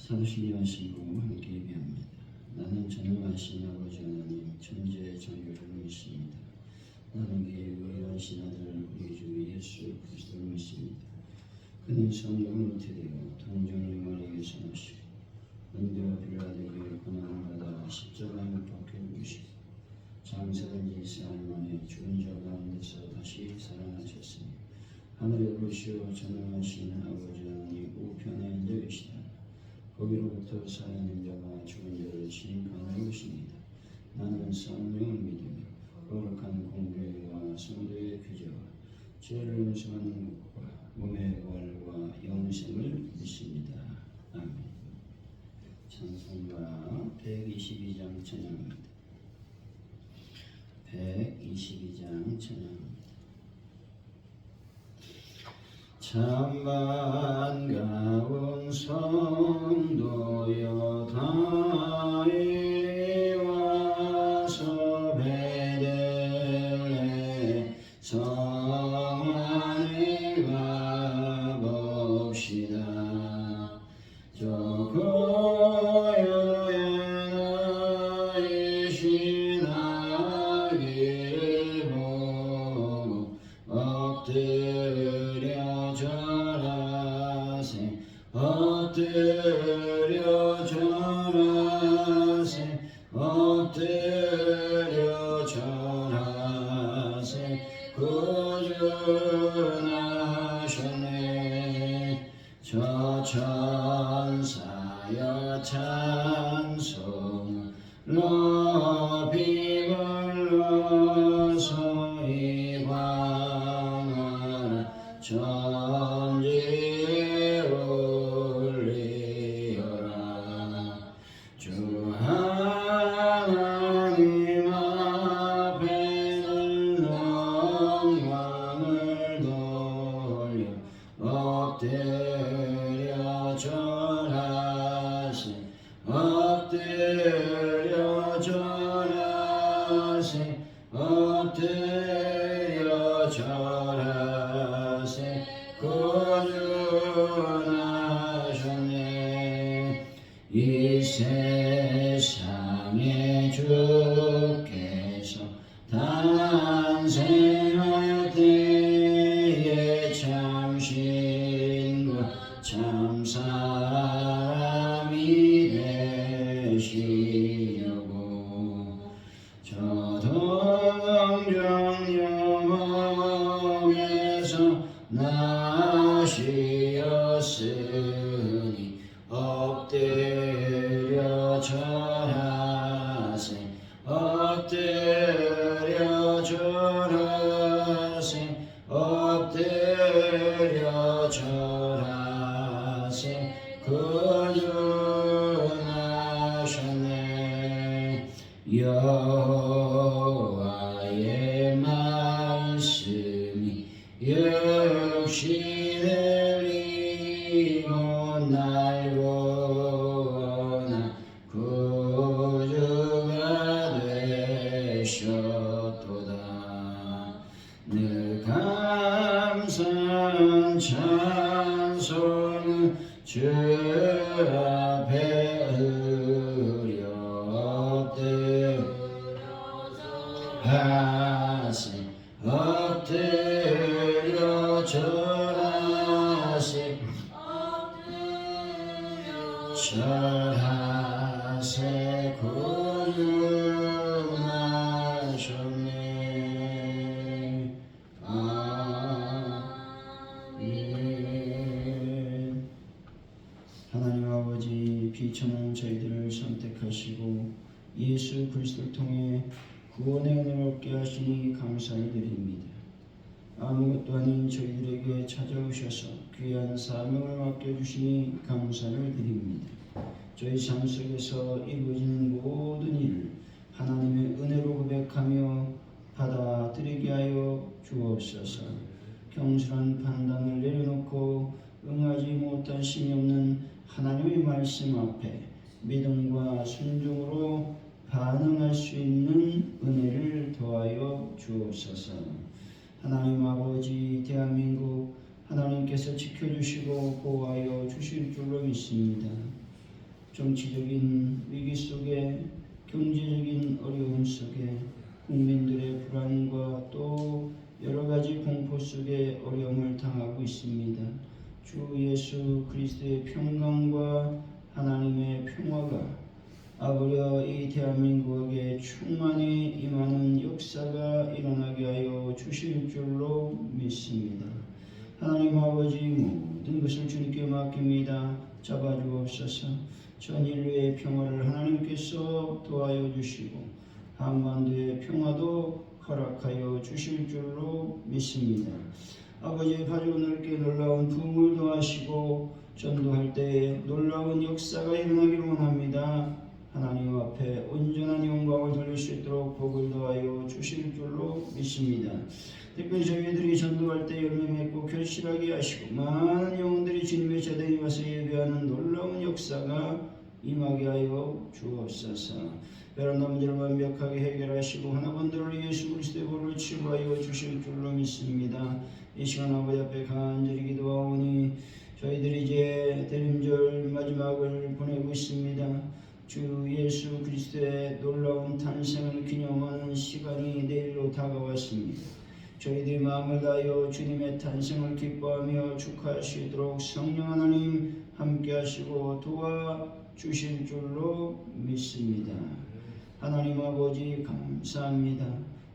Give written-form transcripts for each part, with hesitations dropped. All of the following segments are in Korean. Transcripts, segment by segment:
사도신경 하시고 함께 예배합니다. 나는 전능하신 아버지 하나님 천지의 창조주를 믿습니다. 나는 그의 유일하신 아들 우리 주 예수 그리스도를 믿습니다. 그는 성령으로 잉태되어 동정의 마리아에게서 나시고 은대와 빌라도에게 고난을 받아 십자가에 못 박혀 죽으시고 장사된 지 4일 만에 죽은 자 가운데서 다시 살아나셨으니 하늘에 오르시어 전능하신 아버지 하나님 우편에 앉아 계시다. 거기로부터 살아난 자가 죽은 자를 심판하러 오십니다. 나는 성령을 믿으며 거룩한 공교회와 성도의 규제와 죄를 용서하는 것과 몸의 부활과 영생을 믿습니다. 아멘. 찬송가 122장 찬양입니다. 122장 찬양입니다. 참 반가운 성도여 다 이리 와서 베들레헴 성 안에 가봅시다. 저 고요한 아이신 아기를 보고 엎드려 절하세 엎드려 절하세 엎드려 절하세 구주나셨네. 저 천사여 찬송 높이 불러서 이광하라 천지에 올리어라. 주 하나님 앞에는 영광을 돌려 엎드려 절하세 엎드려 절하세 엎드려 절하세 구주나셨네. 이 세상에 주께서 탄생할 때에 참 신과 참 사람이 되시려고 저 동정 영혼에서 나시었으니 엎드려 절하세 엎드려 절하세 엎드려 절하세 구주나셨네. 여호와의 말씀이 육신을 입고 날고나 구주가 되셨도다. 늘 감사한 찬송은 주 앞에 흐려 엎드려하세 엎드려 절하세 절하세 구주나셨네. 아멘. 하나님 아버지 비천한 저희들을 선택하시고 예수 그리스도를 통해 구원의 은혜를 얻게 하시니 감사를 드립니다. 아무것도 아닌 저희들에게 찾아오셔서 귀한 사명을 맡겨주시니 감사를 드립니다. 저희 삶 속에서 이루어지는 모든 일을 하나님의 은혜로 고백하며 받아들이게 하여 주옵소서. 경솔한 판단을 내려놓고 응하지 못하심이 없는 하나님의 말씀 앞에 믿음과 순종으로 반응할 수 있는 은혜를 더하여 주옵소서. 하나님 아버지, 대한민국 하나님께서 지켜주시고 보호하여 주실 줄로 믿습니다. 정치적인 위기 속에, 경제적인 어려움 속에, 국민들의 불안과 또 여러 가지 공포 속에 어려움을 당하고 있습니다. 주 예수 그리스도의 평강과 하나님의 평화가 아버려 이 대한민국에 충만히 임하는 역사가 일어나게 하여 주실 줄로 믿습니다. 하나님 아버지, 모든 것을 주님께 맡깁니다. 잡아주옵소서. 전 인류의 평화를 하나님께서 도와여 주시고 한반도의 평화도 허락하여 주실 줄로 믿습니다. 아버지, 가족 넓게 놀라운 부흥을 도하시고 전도할 때 놀라운 역사가 일어나기를 원합니다. 하나님 앞에 온전한 영광을 돌릴 수 있도록 복을 더하여 주실 줄로 믿습니다. 특별히 저희들이 전도할 때 열매 맺고 결실하게 하시고 많은 영혼들이 주님의 제대에 와서 예배하는 놀라운 역사가 임하게 하여 주옵소서. 베란다 문제를 완벽하게 해결하시고 하나번들을 예수 그리스도의 볼을 치유하여 주실 줄로 믿습니다. 이 시간 아버지 앞에 간절히 기도하오니 저희들이 이제 대림절 마지막을 보내고 있습니다. 주 예수 그리스도의 놀라운 탄생을 기념하는 시간이 내일로 다가왔습니다. 저희들이 마음을 다하여 주님의 탄생을 기뻐하며 축하할 수 있도록 성령 하나님 함께 하시고 도와주실 줄로 믿습니다. 하나님 아버지 감사합니다.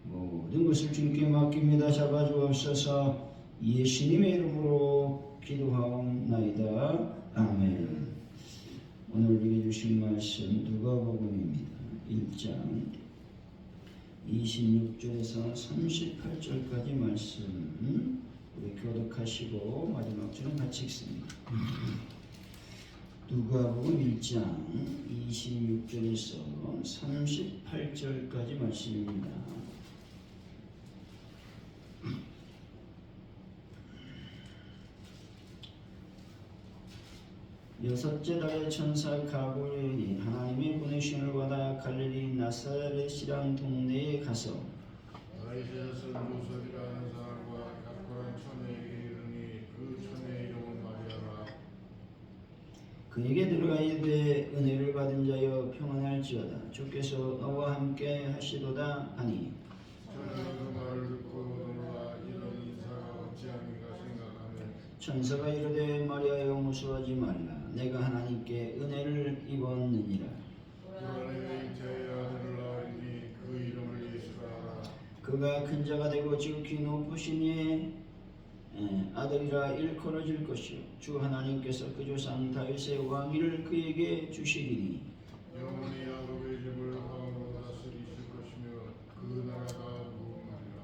모든 것을 주님께 맡깁니다. 잡아주옵소서. 예수님의 이름으로 기도하옵나이다. 아멘. 오늘 우리에게 주신 말씀 누가복음입니다. 1장 26절에서 38절까지 말씀 우리 교독하시고 마지막 줄은 같이 읽습니다. 누가복음 1장 26절에서 38절까지 말씀입니다. 여섯째 달에 천사 가브리엘이 하나님의 보내심을 받아 갈릴리 나사렛이란 동네에 가서 다윗의 자손 요셉이라는 사람과 약혼한 처녀에게 이르니 그 처녀의 이름은 마리아라. 그에게 들어가 이르되 은혜를 받은 자여 평안할지어다. 주께서 너와 함께 하시도다 하니 처녀가 그 말을 듣고 놀라 이런 인사가 어찌함인가 생각하며 천사가 이르되 마리아여 무서워하지 말라. 내가 하나님께 은혜를 입었느니라. 그러니 잉태의 아들을 낳으니 그 이름을 예수라 하라. 그가 큰 자가 되고 지극히 높으신 이의 아들이라 일컬어질 것이요 주 하나님께서 그 조상 다윗의 왕위를 그에게 주시리니 영원히 야곱의 집을 왕으로 다스리실 것이며 그 나라가 무궁하리라.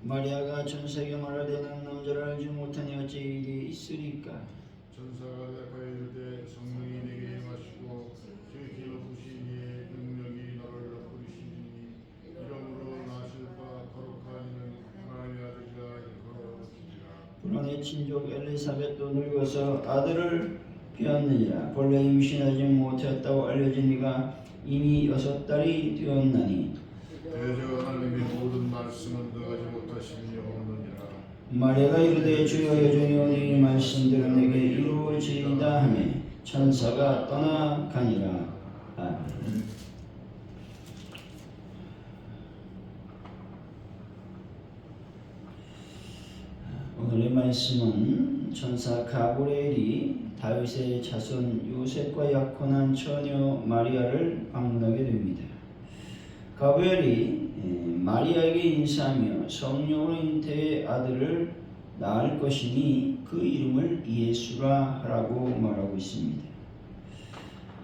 마리아가 천사에게 말하되 남자를 알지 못하니 어찌 일이 있으리까. 천사가 대답하여 이르되 성령이 내게 임하시고 지극히 높으신 이의 능력이 너를 덮으시리니 이러므로 나실 바 거룩한 이는 하나님의 아들이라 일컬어지리라. 불안의 친족 엘리사벳도 늙어서 아들을 배었느니라. 본래 임신하지 못했다고 알려진 이가 이미 6달이 되었나니 대저 하나님의 모든 말씀은 능하지 못하심이 없느니라. 마리아가 이르되 주여 여종이 오늘 이 말씀대로 내게 이루어지이다 하며 천사가 떠나가니라. 아멘. 오늘의 말씀은 천사 가브리엘이 다윗의 자손 요셉과 약혼한 처녀 마리아를 방문하게 됩니다. 가브리엘이 마리아에게 인사하며 성령으로 잉태의 아들을 낳을 것이니 그 이름을 예수라 하라고 말하고 있습니다.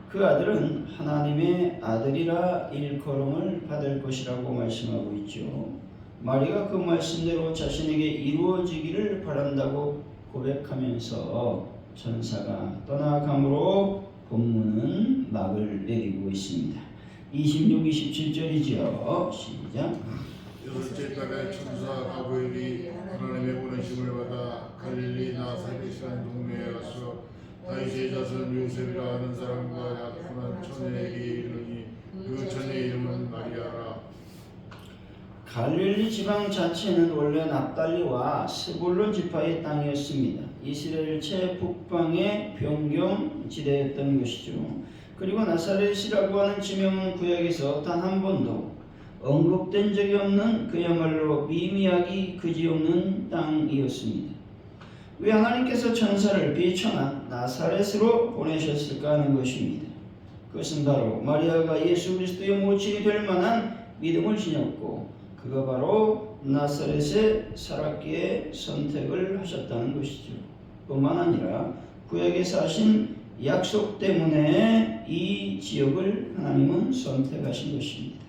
그 아들은 하나님의 아들이라 일컬음을 받을 것이라고 말씀하고 있죠. 마리아가 그 말씀대로 자신에게 이루어지기를 바란다고 고백하면서 천사가 떠나감으로 본문은 막을 내리고 있습니다. 26, 27절이죠. 시작. 여섯째 달에 천사 가브리엘이 하나님의 보내심을 받아 갈릴리 나사렛이라는 동네에 가서 다윗의 자손 요셉이라 하는 사람과 약혼한 처녀에게 이르니 그 처녀의 이름은 마리아라. 갈릴리 지방 자체는 원래 납달리와 스불론 지파의 땅이었습니다. 이스라엘 최북방의 변경지대였던 것이죠. 그리고 나사렛이라고 하는 지명은 구약에서 단 한 번도 언급된 적이 없는 그야말로 미미하기 그지없는 땅이었습니다. 왜 하나님께서 천사를 비천한 나사렛으로 보내셨을까 하는 것입니다. 그것은 바로 마리아가 예수 그리스도의 모친이 될 만한 믿음을 지녔고 그가 바로 나사렛에 살았기에 선택을 하셨다는 것이죠. 뿐만 아니라 구약에서 하신 약속 때문에 이 지역을 하나님은 선택하신 것입니다.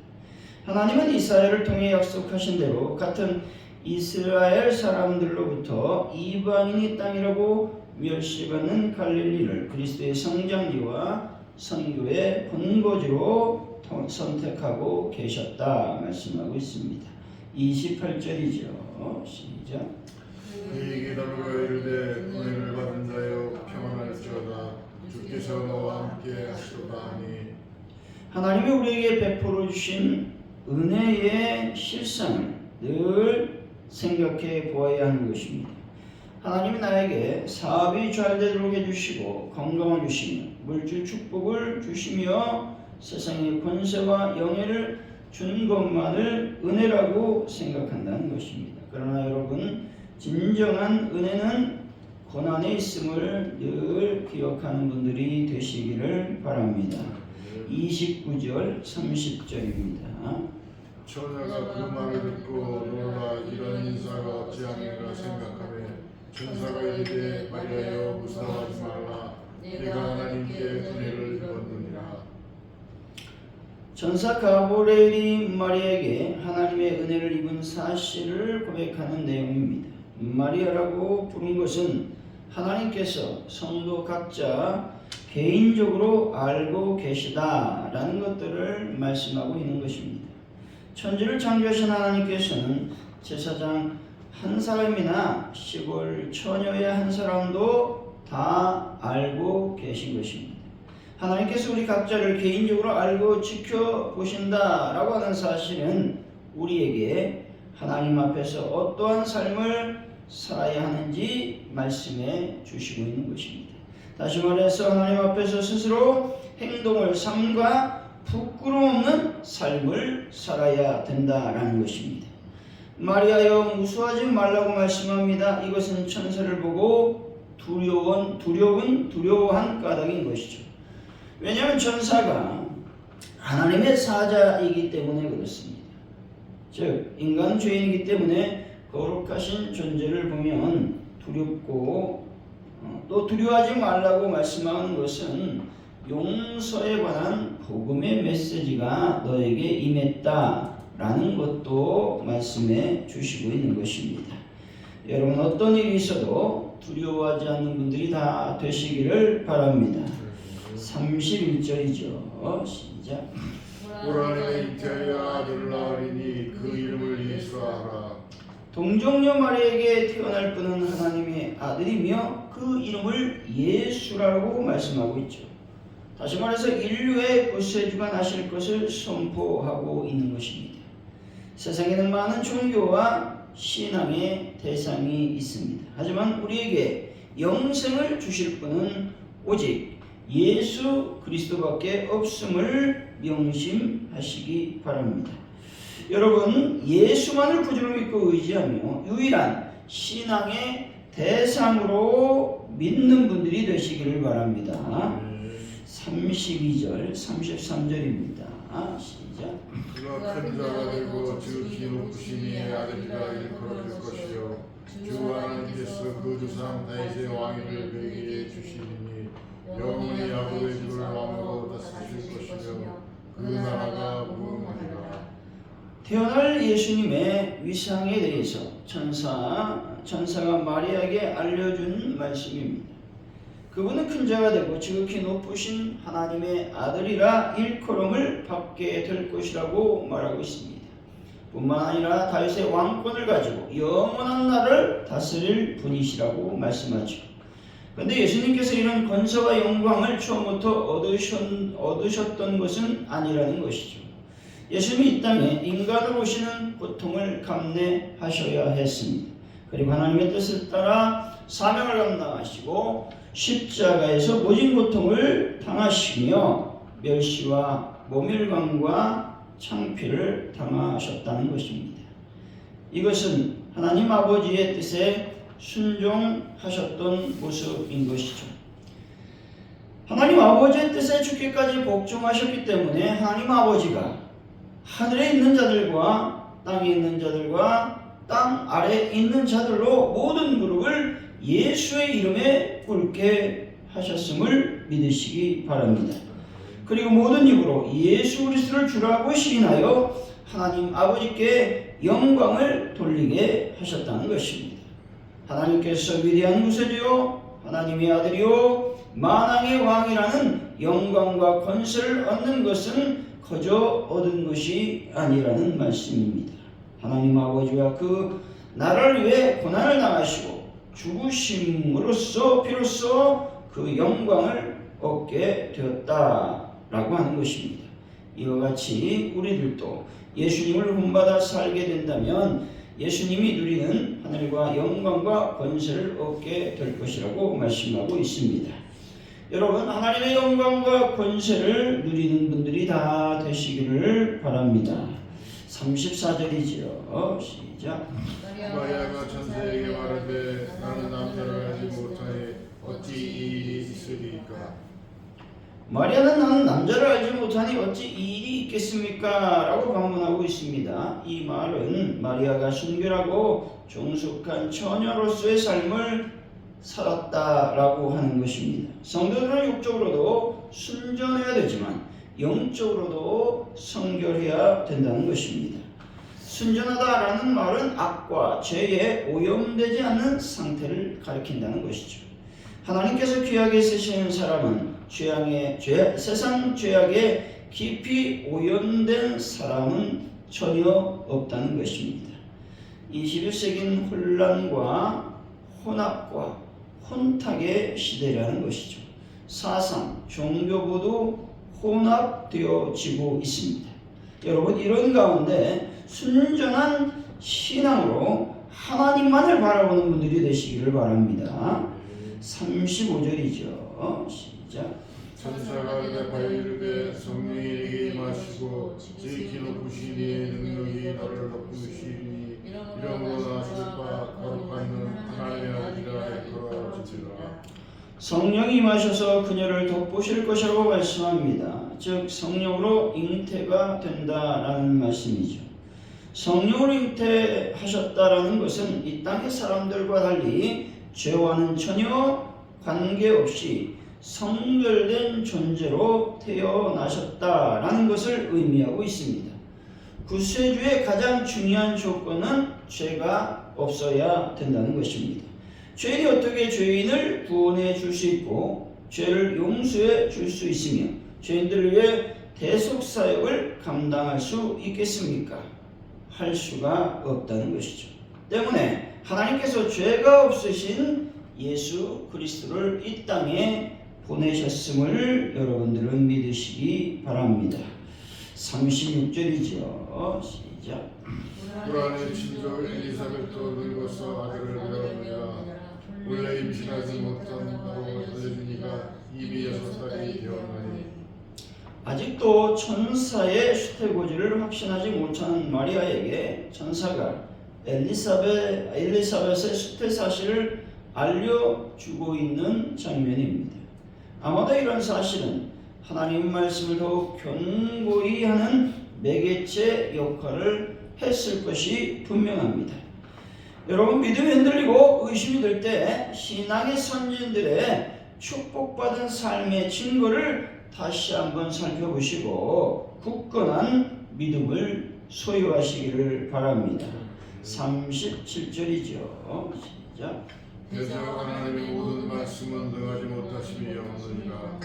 하나님은 이스라엘을 통해 약속하신 대로 같은 이스라엘 사람들로부터 이방인의 땅이라고 멸시받는 갈릴리를 그리스도의 성장지와 선교의 본거지로 선택하고 계셨다 말씀하고 있습니다. 28절이죠. 시작. 그에게 다루가 이르되 은혜를 받은 자여 평안할지어다 주께서 너와 함께 하시도다 하니 하나님이 우리에게 베풀어 주신 은혜의 실상을 늘 생각해 보아야 하는 것입니다. 하나님이 나에게 사업이 잘 되도록 해주시고 건강을 주시며 물질 축복을 주시며 세상의 권세와 영예를 준 것만을 은혜라고 생각한다는 것입니다. 그러나 여러분, 진정한 은혜는 고난에 있음을 늘 기억하는 분들이 되시기를 바랍니다. 29절 30절입니다. 처녀가 그 말을 듣고 놀라 이런 인사가 어찌하니까 생각하며 천사가 이르되 마리아여 무서워하지 말라 네가 하나님께 은혜를 입었느니라. 천사 가브리엘이 마리아에게 하나님의 은혜를 입은 사실을 고백하는 내용입니다. 마리아라고 부른 것은 하나님께서 성도 각자 개인적으로 알고 계시다라는 것들을 말씀하고 있는 것입니다. 천지를 창조하신 하나님께서는 제사장 한 사람이나 시골 처녀의 한 사람도 다 알고 계신 것입니다. 하나님께서 우리 각자를 개인적으로 알고 지켜보신다라고 하는 사실은 우리에게 하나님 앞에서 어떠한 삶을 살아야 하는지 말씀해 주시고 있는 것입니다. 다시 말해서 하나님 앞에서 스스로 행동을 삶과 부끄러움 없는 삶을 살아야 된다라는 것입니다. 마리아여 무수하지 말라고 말씀합니다. 이것은 천사를 보고 두려워한 까닭인 것이죠. 왜냐하면 천사가 하나님의 사자이기 때문에 그렇습니다. 즉 인간 죄인이기 때문에 거룩하신 존재를 보면 두렵고 또 두려워하지 말라고 말씀하는 것은 용서에 관한 복음의 메시지가 너에게 임했다라는 것도 말씀해 주시고 있는 것입니다. 여러분 어떤 일이 있어도 두려워하지 않는 분들이 다 되시기를 바랍니다. 31절이죠. 시작. 보라님의 잉태하여 아들을 낳으리니 그 이름을 예수라 하라. 동정녀 마리아에게 태어날 분은 하나님의 아들이며 그 이름을 예수라고 말씀하고 있죠. 다시 말해서 인류의 구세주가 나실 것을 선포하고 있는 것입니다. 세상에는 많은 종교와 신앙의 대상이 있습니다. 하지만 우리에게 영생을 주실 분은 오직 예수 그리스도밖에 없음을 명심하시기 바랍니다. 여러분 예수만을 구주로 믿고 의지하며 유일한 신앙의 대상으로 믿는 분들이 되시기를 바랍니다. 32절 33절입니다. 시작. 그가 큰 자가 되고 지극히 높으신 이의 아들이라 일컬어질 것이요 주 하나님께서 그 조상 다윗의 왕위를 그에게 주시리니 영원히 야곱의 집을 왕으로 다스릴 것이며 그 나라가 무궁하리라. 태어날 예수님의 위상에 대해서 천사가 마리아에게 알려준 말씀입니다. 그분은 큰 자가 되고 지극히 높으신 하나님의 아들이라 일컬음을 받게 될 것이라고 말하고 있습니다. 뿐만 아니라 다윗의 왕권을 가지고 영원한 날을 다스릴 분이시라고 말씀하죠. 그런데 예수님께서 이런 권세와 영광을 처음부터 얻으셨던 것은 아니라는 것이죠. 예수님이 이 땅에 인간으로 오시는 고통을 감내하셔야 했습니다. 그리고 하나님의 뜻을 따라 사명을 감당하시고 십자가에서 모진 고통을 당하시며 멸시와 모멸감과 창피를 당하셨다는 것입니다. 이것은 하나님 아버지의 뜻에 순종하셨던 모습인 것이죠. 하나님 아버지의 뜻에 죽기까지 복종하셨기 때문에 하나님 아버지가 하늘에 있는 자들과 땅에 있는 자들과 땅 아래에 있는 자들로 모든 무릎을 예수의 이름에 꿇게 하셨음을 믿으시기 바랍니다. 그리고 모든 입으로 예수 그리스도를 주라고 시인하여 하나님 아버지께 영광을 돌리게 하셨다는 것입니다. 하나님께서 위대한 구세주요 하나님의 아들이요 만왕의 왕이라는 영광과 권세를 얻는 것은 거저 얻은 것이 아니라는 말씀입니다. 하나님 아버지와 그 나라를 위해 고난을 당하시고 죽으심으로써 비로소 그 영광을 얻게 되었다라고 하는 것입니다. 이와 같이 우리들도 예수님을 본받아 살게 된다면 예수님이 누리는 하늘과 영광과 권세를 얻게 될 것이라고 말씀하고 있습니다. 여러분, 하나님의 영광과 권세를 누리는 분들이 다 되시기를 바랍니다. 34절이지요. 시작. 마리아가 천사에게 말하되 나는 남자를 알지 못하니 어찌 이 일이 있으리까? 마리아는 나는 남자를 알지 못하니 어찌 이 일이 있겠습니까? 라고 반문하고 있습니다. 이 말은 마리아가 순결하고 종숙한 처녀로서의 삶을 살았다라고 하는 것입니다. 성도들은 육적으로도 순전해야 되지만 영적으로도 성결해야 된다는 것입니다. 순전하다라는 말은 악과 죄에 오염되지 않는 상태를 가리킨다는 것이죠. 하나님께서 귀하게 쓰시는 사람은 세상 죄악에 깊이 오염된 사람은 전혀 없다는 것입니다. 21세기는 혼란과 혼합과 혼탁의 시대라는 것이죠. 사상, 종교 모두 혼합되어지고 있습니다. 여러분, 이런 가운데 순전한 신앙으로 하나님만을 바라보는 분들이 되시기를 바랍니다. 35절이죠. 시작. 천사가 대답하여 이르되 성령이 내게 임하시고 지극히 높으신 이의 능력이 너를 덮으시니 이러므로 나실 바 거룩한 하나님의 아들이라 일컬어지리라. 성령이 임하셔서 그녀를 덮으실 것이라고 말씀합니다. 즉 성령으로 잉태가 된다라는 말씀이죠. 성령으로 잉태하셨다라는 것은 이 땅의 사람들과 달리 죄와는 전혀 관계없이 성결된 존재로 태어나셨다라는 것을 의미하고 있습니다. 구세주의 가장 중요한 조건은 죄가 없어야 된다는 것입니다. 죄인이 어떻게 죄인을 구원해 줄 수 있고 죄를 용서해 줄 수 있으며 죄인들을 위해 대속사역을 감당할 수 있겠습니까? 할 수가 없다는 것이죠. 때문에 하나님께서 죄가 없으신 예수 그리스도를 이 땅에 보내셨음을 여러분들은 믿으시기 바랍니다. 36절이죠. 시작. 불안의 친족 엘리사벳도 늙어서 아들을 배웠느냐. 원래 임신하지 못한다고 알려주니까 이미 6살이 되었나니. 아직도 천사의 수태고지를 확신하지 못하는 마리아에게 천사가 엘리사벳의 수태 사실을 알려주고 있는 장면입니다. 아마도 이런 사실은 하나님 말씀을 더욱 견고히 하는 매개체 역할을 했을 것이 분명합니다. 여러분, 믿음이 흔들리고 의심이 들 때 신앙의 선진들의 축복받은 삶의 증거를 다시 한번 살펴보시고 굳건한 믿음을 소유하시기를 바랍니다. 37절이죠. 시작. 대저 하나님의 모든 말씀은 능하지 못하심이 없느니라.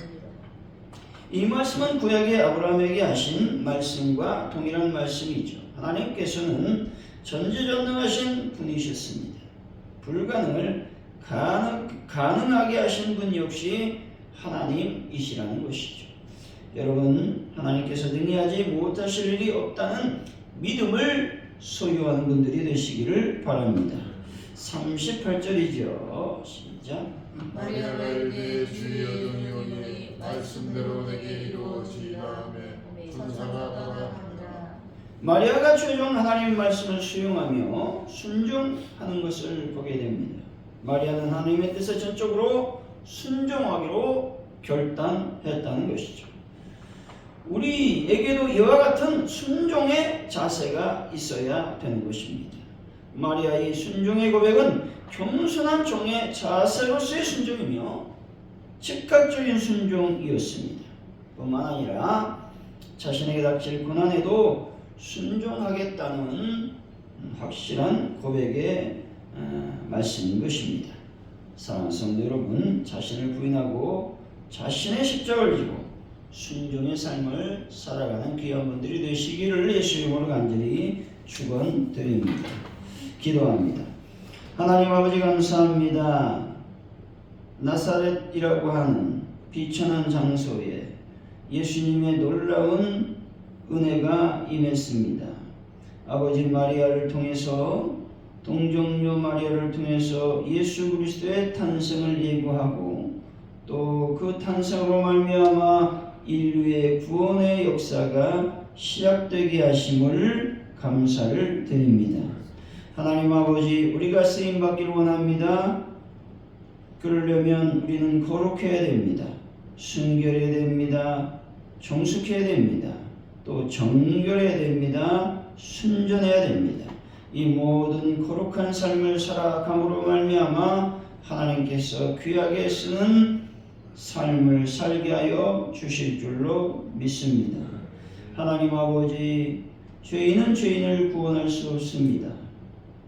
이 말씀은 구약의 아브라함에게 하신 말씀과 동일한 말씀이죠. 하나님께서는 전지전능하신 분이셨습니다. 불가능을 가능하게 하신 분 역시 하나님이시라는 것이죠. 여러분, 하나님께서 능히 하지 못하실 일이 없다는 믿음을 소유하는 분들이 되시기를 바랍니다. 38절이죠. 시작. 마리아가 이르되 주의 여종이 오니 말씀대로 내게 이루어지이다 하며 천사가 따라하니라. 마리아가 최종 하나님의 말씀을 수용하며 순종하는 것을 보게 됩니다. 마리아는 하나님의 뜻에 전적으로 순종하기로 결단했다는 것이죠. 우리에게도 이와 같은 순종의 자세가 있어야 되는 것입니다. 마리아의 순종의 고백은 겸손한 종의 자세로서의 순종이며 즉각적인 순종이었습니다. 뿐만 아니라 자신에게 닥칠 고난에도 순종하겠다는 확실한 고백의 말씀인 것입니다. 사랑하는 성도 여러분, 자신을 부인하고 자신의 십자가를 지고 순종의 삶을 살아가는 귀한 분들이 되시기를 예수 이름으로 간절히 축원드립니다. 기도합니다. 하나님 아버지 감사합니다. 나사렛이라고 하는 비천한 장소에 예수님의 놀라운 은혜가 임했습니다. 아버지 마리아를 통해서 동정녀 마리아를 통해서 예수 그리스도의 탄생을 예고하고 또 그 탄생으로 말미암아 인류의 구원의 역사가 시작되게 하심을 감사를 드립니다. 하나님 아버지, 우리가 쓰임받기를 원합니다. 그러려면 우리는 거룩해야 됩니다. 순결해야 됩니다. 정숙해야 됩니다. 또 정결해야 됩니다. 순전해야 됩니다. 이 모든 거룩한 삶을 살아감으로 말미암아 하나님께서 귀하게 쓰는 삶을 살게 하여 주실 줄로 믿습니다. 하나님 아버지, 죄인은 죄인을 구원할 수 없습니다.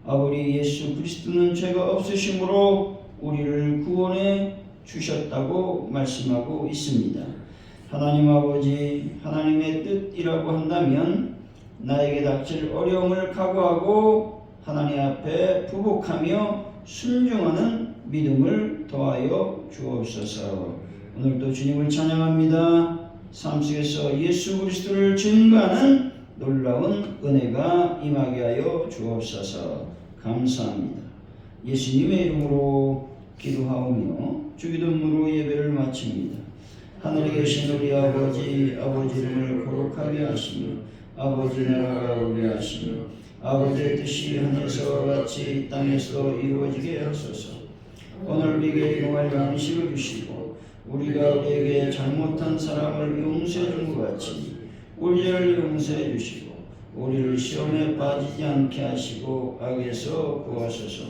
아버지 예수 그리스도는 죄가 없으심으로 우리를 구원해 주셨다고 말씀하고 있습니다. 하나님 아버지, 하나님의 뜻이라고 한다면 나에게 닥칠 어려움을 각오하고 하나님 앞에 부복하며 순종하는 믿음을 더하여 주옵소서. 오늘도 주님을 찬양합니다. 삶 속에서 예수 그리스도를 증거하는 놀라운 은혜가 임하게 하여 주옵소서. 감사합니다. 예수님의 이름으로 기도하오며 주기도문으로 예배를 마칩니다. 하늘에 계신 우리 아버지, 아버지 이름을 거룩하게 하시며 아버지 나라가 오게 하시며 아버지의 뜻이 하늘에서와 같이 땅에서도 이루어지게 하소서. 오늘 우리에게 일용할 양식을 주시고 우리가 우리에게 잘못한 사람을 용서해 준 것 같이 우리 죄를 용서해 주시고 우리를 시험에 빠지지 않게 하시고 악에서 구하소서.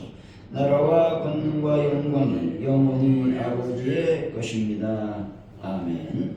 나라와 권능과 영광이 영원히 아버지의 것입니다. 아멘.